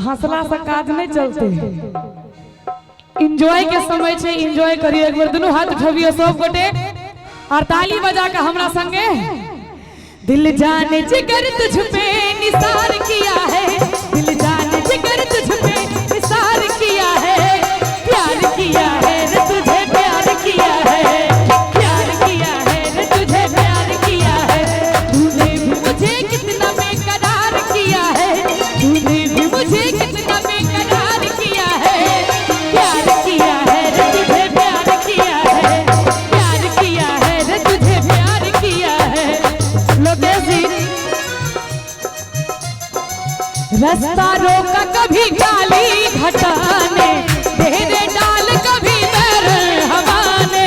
हंसला से काज नहीं चलते। इंजॉय के समय छे, इंजॉय करिए। एक बार दोनों हाथ उठाइए सब गोटे और ताली बजा के हमरा संगे। दिल जाने जिगर तुझ पे निसार किया है, दिल जाने जिगर तुझ पे निसार किया है, प्यार किया है रे तुझे प्यार किया है, प्यार किया है रे तुझे प्यार किया है। तूने भी मुझे कितना बेकरार किया है, तूने भी मुझे कितना बेकरार किया है, प्यार किया है रे तुझे प्यार किया है, प्यार किया है रे तुझे प्यार किया है। रास्ता रोका कभी काली घटाने, तेरे डाल कभी बैर हवाने।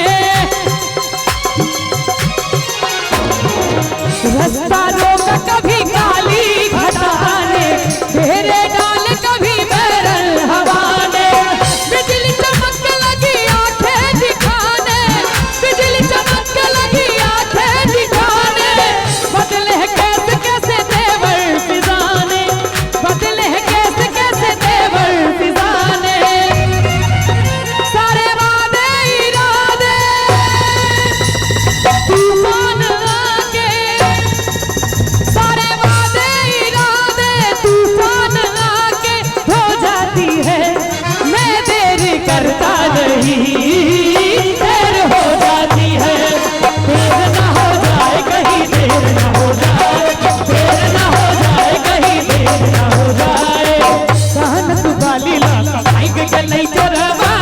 रास्ता रोका कभी काली घटाने, तेरे डाल कभी बैर हवाने। बिजली चमक लगी आंखें दिखाने, बिजली चमक लगी आंखें दिखाने। बदले कैसे कैसे देवर फिजाने, बदले कैसे कैसे देवर फिजाने। सारे वादे इरादे तूफान आके, सारे वादे इरादे तूफान आके हो जाती है। मैं देर करता नहीं, देर हो जाती है। देर ना हो जाए कहीं, देर ना हो जाए, देर ना हो जाए कहीं, देर ना हो जाए। कहनक बाली लाका भाग गेलै चोरवा,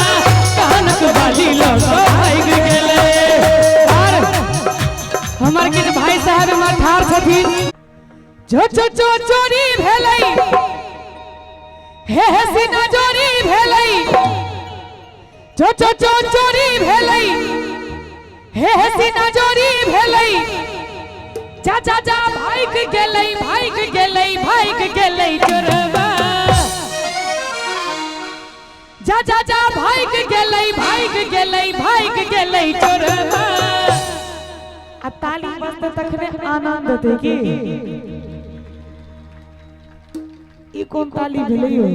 कहनक बाली लाका भाग गेलै। और हमर के भाई साहब हमर ठार छथिन। जो चोरी भेलै, हे सीना चोरी भेलै, जो चोरी भेलै, हे सीना चोरी भेलै। जा जा जा भाग गेलै, भाग गेलै, भाग गेलै चोरवा। जा जा जा भाग गेलै, भाग गेलै, भाग गेलै चोरवा। आ ताली बजते तखने आनंद देते की ई कोन ताली भेलै यो।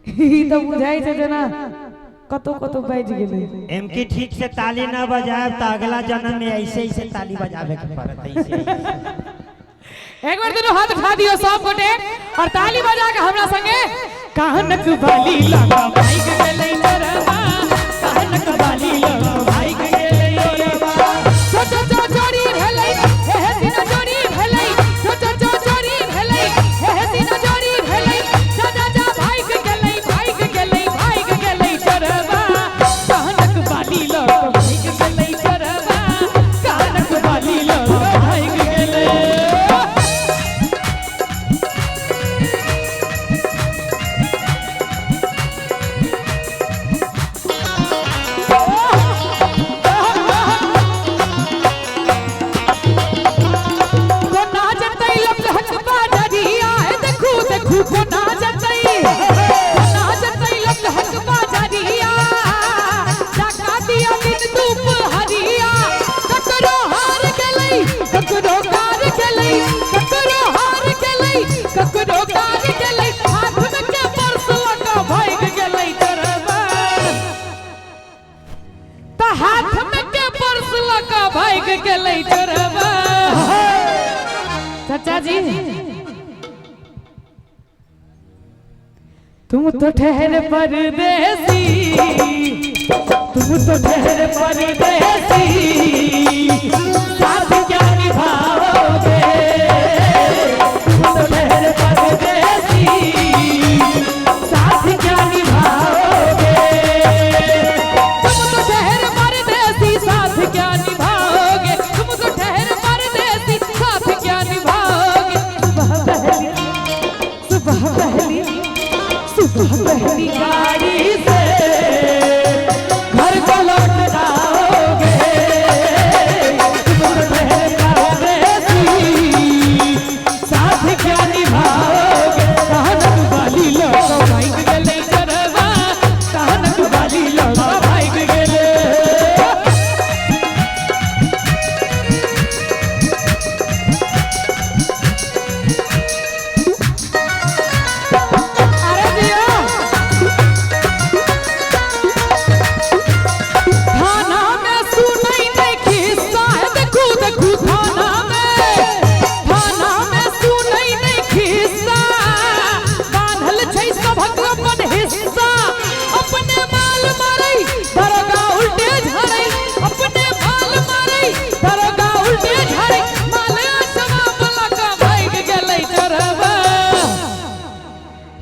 ई तो बुझाई छै जेना कतो कतो बाज गेलै। एमकी ठीक से ताली ना बजाए तो अगला जन्म में ऐसे ऐसे ताली बजावे के पड़त ऐसे। एक बार दोनों हाथ उठा दियो सब गोटे और ताली बजा के हमरा संगे। कहनक बाली लागा भाग गेलै चोरवा, कहनक बाली लागा भाग गेलै चोरवा। चोरी भेलै, हे सीना चोरी भेलै, चोरी भेलै, हे सीना चोरी भेलै। जा जा जा भाग गेलै, भाग गेलै, भाग गेलै चोरवा। कहनक बाली लागा भाग गेलै चोरवा, कहनक बाली लागा भाग गेलै। चाचा जी तुम तो ठहर परदेसी, तुम तो ठहर परदेसी, साथ क्या निभाओगे। तुम तो ठहर परदेसी, साथ क्या निभाओगे। तुम तो ठहर परदेसी, साथ क्या निभाओगे। तुम तो ठहर परदेसी, साथ क्या निभाओगे। सुबह पहली गाड़ी से घर को लौट जाओगे। तुम तो ठहर परदेसी, साथ क्या निभाओगे। कहनक बाली लागा भाग गेलै चोरवा, कहनक बाली लागा भाग गेलै।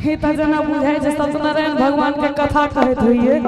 हित जना बुझाए जे सत्यनारायण भगवान के कथा कहत होइए